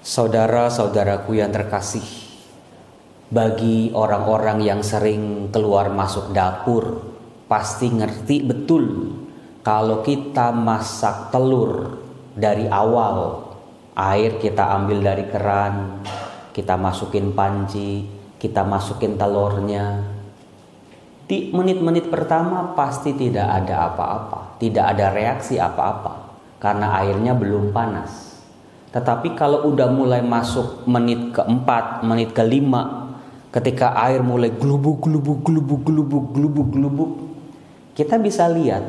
Saudara-saudaraku yang terkasih, bagi orang-orang yang sering keluar masuk dapur, pasti ngerti betul kalau kita masak telur dari awal, air kita ambil dari keran, kita masukin panci, kita masukin telurnya. Di menit-menit pertama pasti tidak ada apa-apa, tidak ada reaksi apa-apa karena airnya belum panas. Tetapi kalau udah mulai masuk menit keempat, menit kelima, ketika air mulai glubuk, kita bisa lihat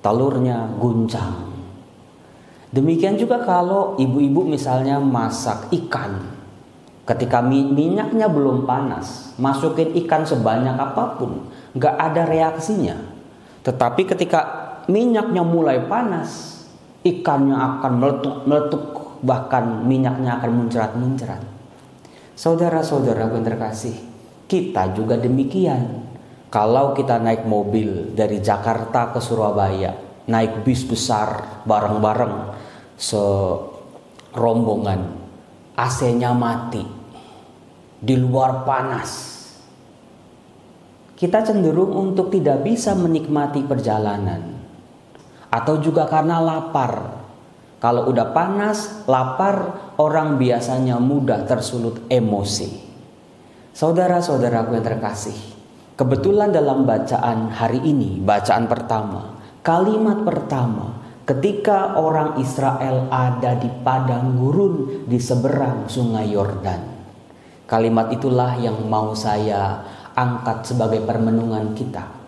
telurnya guncang. Demikian juga kalau ibu-ibu misalnya masak ikan, ketika minyaknya belum panas, masukin ikan sebanyak apapun, gak ada reaksinya. Tetapi ketika minyaknya mulai panas, ikannya akan meletup, bahkan minyaknya akan muncrat. Saudara-saudara yang terkasih, kita juga demikian. Kalau kita naik mobil dari Jakarta ke Surabaya, naik bis besar bareng-bareng serombongan, AC-nya mati, di luar panas, kita cenderung untuk tidak bisa menikmati perjalanan. Atau juga karena lapar. Kalau udah panas, lapar, orang biasanya mudah tersulut emosi. Saudara-saudaraku yang terkasih, kebetulan dalam bacaan hari ini, bacaan pertama, kalimat pertama, ketika orang Israel ada di padang gurun di seberang sungai Yordan. Kalimat itulah yang mau saya angkat sebagai permenungan kita.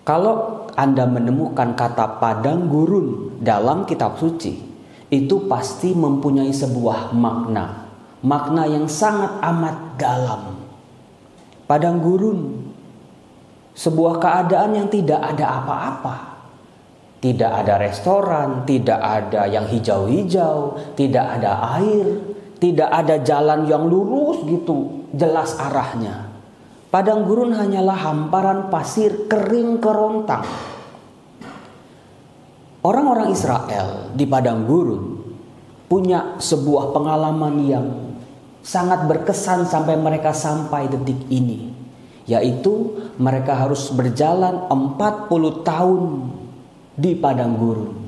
Kalau Anda menemukan kata padang gurun dalam kitab suci, itu pasti mempunyai sebuah makna yang sangat amat dalam. Padang gurun, sebuah keadaan yang tidak ada apa-apa. Tidak ada restoran, tidak ada yang hijau-hijau, tidak ada air, tidak ada jalan yang lurus gitu, jelas arahnya. Padang gurun hanyalah hamparan pasir kering kerontang. Orang-orang Israel di padang gurun punya sebuah pengalaman yang sangat berkesan sampai mereka sampai detik ini. Yaitu mereka harus berjalan 40 tahun di padang gurun.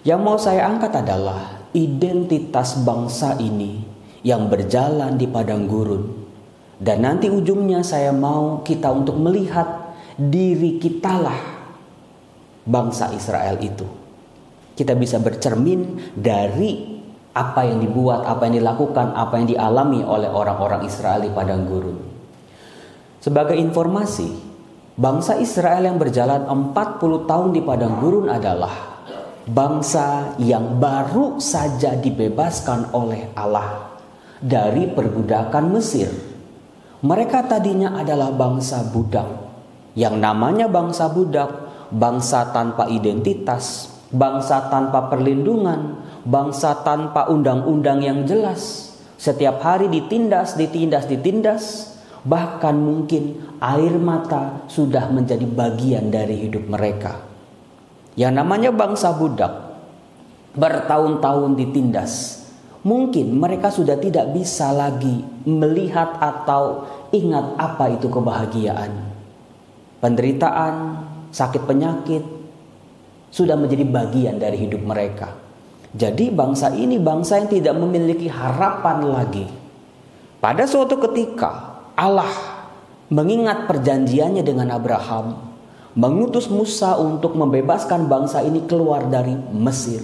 Yang mau saya angkat adalah identitas bangsa ini yang berjalan di padang gurun. Dan nanti ujungnya saya mau kita untuk melihat diri kitalah bangsa Israel itu. Kita bisa bercermin dari apa yang dibuat, apa yang dilakukan, apa yang dialami oleh orang-orang Israel di padang gurun. Sebagai informasi, bangsa Israel yang berjalan 40 tahun di padang gurun adalah bangsa yang baru saja dibebaskan oleh Allah dari perbudakan Mesir. Mereka tadinya adalah bangsa budak. Yang namanya bangsa budak, bangsa tanpa identitas, bangsa tanpa perlindungan, bangsa tanpa undang-undang yang jelas. Setiap hari ditindas. Bahkan mungkin air mata sudah menjadi bagian dari hidup mereka. Yang namanya bangsa budak, bertahun-tahun ditindas. Mungkin mereka sudah tidak bisa lagi melihat atau ingat apa itu kebahagiaan. Penderitaan, sakit penyakit sudah menjadi bagian dari hidup mereka. Jadi bangsa ini bangsa yang tidak memiliki harapan lagi. Pada suatu ketika Allah mengingat perjanjiannya dengan Abraham, mengutus Musa untuk membebaskan bangsa ini keluar dari Mesir.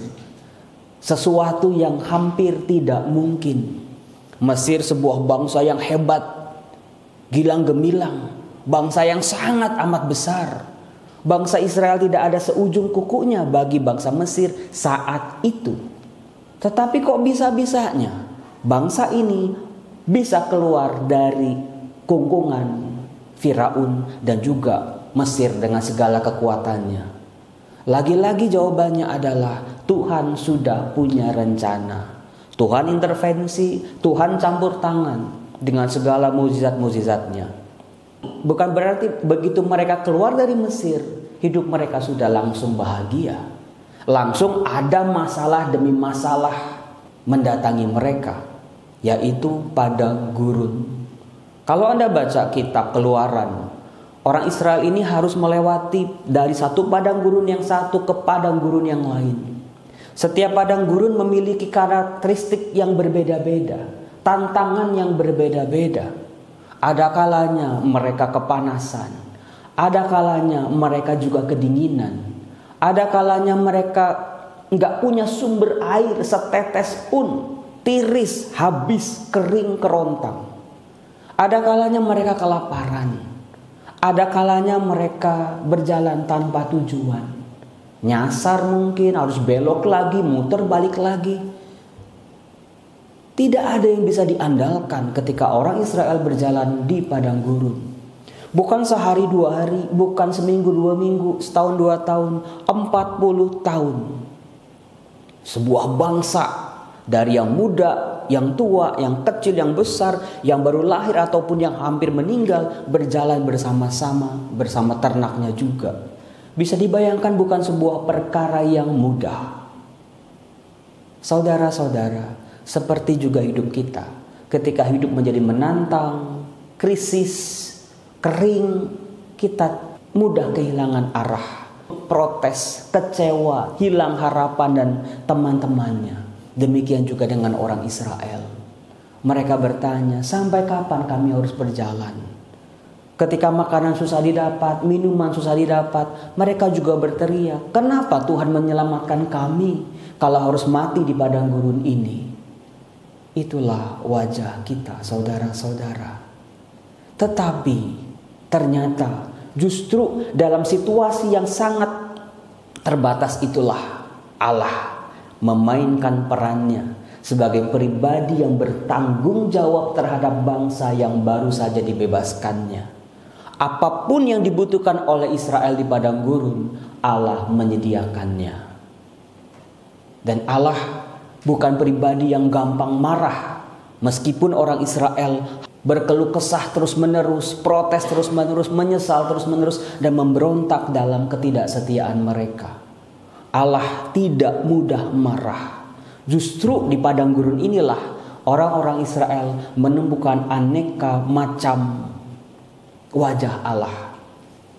Sesuatu yang hampir tidak mungkin. Mesir sebuah bangsa yang hebat, gilang gemilang, bangsa yang sangat amat besar. Bangsa Israel tidak ada seujung kukunya bagi bangsa Mesir saat itu. Tetapi kok bisa-bisanya bangsa ini bisa keluar dari kungkungan Firaun dan juga Mesir dengan segala kekuatannya? Lagi-lagi jawabannya adalah Tuhan sudah punya rencana. Tuhan intervensi, Tuhan campur tangan dengan segala mukjizat-mukjizatnya. Bukan berarti begitu mereka keluar dari Mesir, hidup mereka sudah langsung bahagia. Langsung ada masalah demi masalah mendatangi mereka, yaitu padang gurun. Kalau Anda baca kitab Keluaran, orang Israel ini harus melewati dari satu padang gurun yang satu ke padang gurun yang lain. Setiap padang gurun memiliki karakteristik yang berbeda-beda, tantangan yang berbeda-beda. Ada kalanya mereka kepanasan, ada kalanya mereka juga kedinginan, ada kalanya mereka nggak punya sumber air setetes pun, tiris, habis, kering, kerontang. Ada kalanya mereka kelaparan, ada kalanya mereka berjalan tanpa tujuan. Nyasar mungkin, harus belok lagi, muter balik lagi. Tidak ada yang bisa diandalkan ketika orang Israel berjalan di padang gurun. Bukan sehari 2 hari, bukan seminggu 2 minggu, setahun 2 tahun, 40 tahun. Sebuah bangsa dari yang muda, yang tua, yang kecil, yang besar, yang baru lahir ataupun yang hampir meninggal berjalan bersama-sama bersama ternaknya juga. Bisa dibayangkan bukan sebuah perkara yang mudah. Saudara-saudara, seperti juga hidup kita. Ketika hidup menjadi menantang, krisis, kering, kita mudah kehilangan arah, protes, kecewa, hilang harapan dan teman-temannya. Demikian juga dengan orang Israel. Mereka bertanya, sampai kapan kami harus berjalan? Ketika makanan susah didapat, minuman susah didapat, mereka juga berteriak, kenapa Tuhan menyelamatkan kami kalau harus mati di padang gurun ini? Itulah wajah kita, saudara-saudara. Tetapi ternyata justru dalam situasi yang sangat terbatas itulah Allah memainkan perannya sebagai pribadi yang bertanggung jawab terhadap bangsa yang baru saja dibebaskannya. Apapun yang dibutuhkan oleh Israel di padang gurun, Allah menyediakannya. Dan Allah bukan pribadi yang gampang marah. Meskipun orang Israel berkeluh kesah terus-menerus, protes terus-menerus, menyesal terus-menerus, dan memberontak dalam ketidaksetiaan mereka. Allah tidak mudah marah. Justru di padang gurun inilah orang-orang Israel menemukan aneka macam wajah Allah.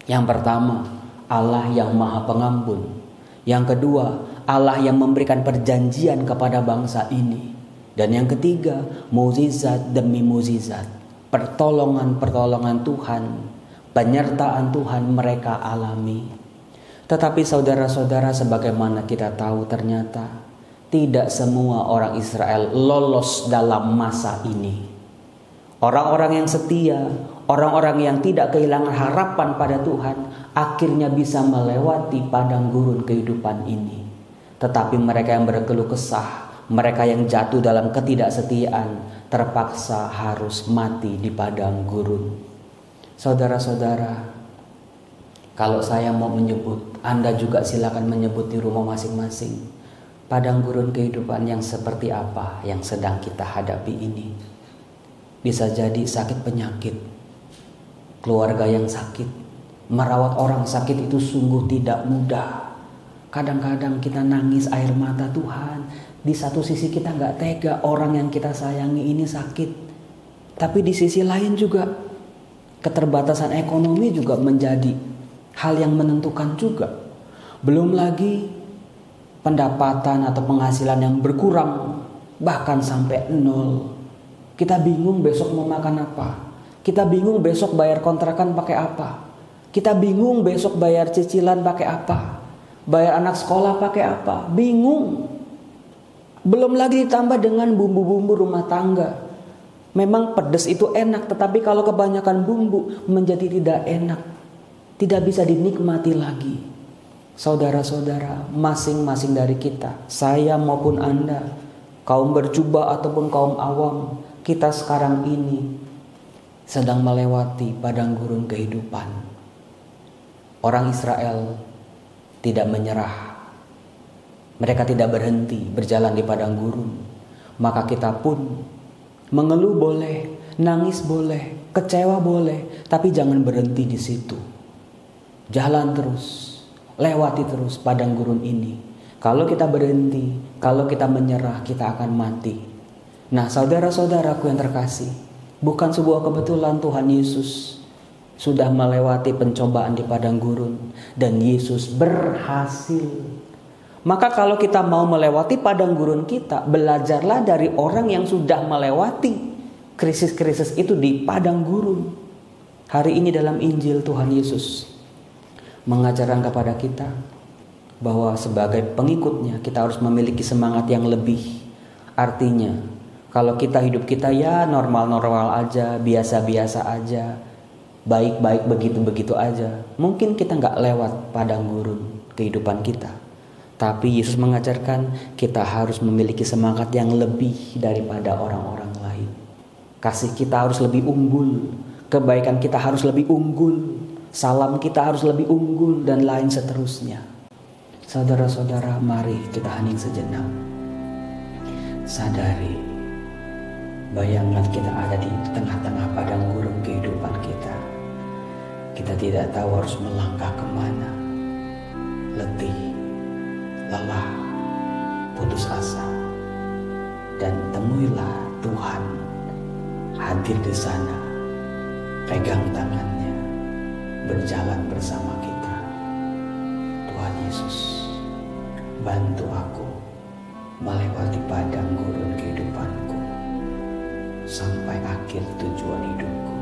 Yang pertama, Allah yang Maha Pengampun. Yang kedua, Allah yang memberikan perjanjian kepada bangsa ini. Dan yang ketiga, mukjizat demi mukjizat, pertolongan-pertolongan Tuhan, penyertaan Tuhan mereka alami. Tetapi saudara-saudara, sebagaimana kita tahu, ternyata tidak semua orang Israel lolos dalam masa ini. Orang-orang yang setia, orang-orang yang tidak kehilangan harapan pada Tuhan, akhirnya bisa melewati padang gurun kehidupan ini. Tetapi mereka yang berkeluh kesah, mereka yang jatuh dalam ketidaksetiaan, terpaksa harus mati di padang gurun. Saudara-saudara, kalau saya mau menyebut, Anda juga silakan menyebut di rumah masing-masing. Padang gurun kehidupan yang seperti apa yang sedang kita hadapi ini. Bisa jadi sakit penyakit, keluarga yang sakit. Merawat orang sakit itu sungguh tidak mudah. Kadang-kadang kita nangis air mata, Tuhan. Di satu sisi kita gak tega, orang yang kita sayangi ini sakit. Tapi di sisi lain juga keterbatasan ekonomi juga menjadi hal yang menentukan juga. Belum lagi pendapatan atau penghasilan yang berkurang, bahkan sampai 0. Kita bingung besok mau makan apa. Kita bingung besok bayar kontrakan pakai apa. Kita bingung besok bayar cicilan pakai apa. Bayar anak sekolah pakai apa. Bingung. Belum lagi ditambah dengan bumbu-bumbu rumah tangga. Memang pedas itu enak, tetapi kalau kebanyakan bumbu menjadi tidak enak. Tidak bisa dinikmati lagi. Saudara-saudara, masing-masing dari kita, saya maupun Anda, kaum berjubah ataupun kaum awam, kita sekarang ini sedang melewati padang gurun kehidupan. Orang Israel tidak menyerah. Mereka tidak berhenti berjalan di padang gurun. Maka kita pun mengeluh boleh, nangis boleh, kecewa boleh, tapi jangan berhenti di situ. Jalan terus, lewati terus padang gurun ini. Kalau kita berhenti, kalau kita menyerah, kita akan mati. Nah, saudara-saudaraku yang terkasih, bukan sebuah kebetulan Tuhan Yesus sudah melewati pencobaan di padang gurun dan Yesus berhasil. Maka kalau kita mau melewati padang gurun kita, belajarlah dari orang yang sudah melewati krisis-krisis itu di padang gurun. Hari ini dalam Injil Tuhan Yesus mengajarkan kepada kita bahwa sebagai pengikutnya kita harus memiliki semangat yang lebih. Artinya kalau hidup kita ya normal-normal aja, biasa-biasa aja, baik-baik begitu-begitu aja, mungkin kita gak lewat padang gurun kehidupan kita. Tapi Yesus mengajarkan kita harus memiliki semangat yang lebih daripada orang-orang lain. Kasih kita harus lebih unggul, kebaikan kita harus lebih unggul, salam kita harus lebih unggul, dan lain seterusnya. Saudara-saudara, mari kita hening sejenak. Sadari, bayangkan kita ada di tengah-tengah padang gurun kehidupan kita. Kita tidak tahu harus melangkah kemana. Letih, lelah, putus asa. Dan temuilah Tuhan hadir di sana. Pegang tangannya, berjalan bersama kita. Tuhan Yesus, bantu aku melewati padang gurun kehidupanku sampai akhir tujuan hidupku.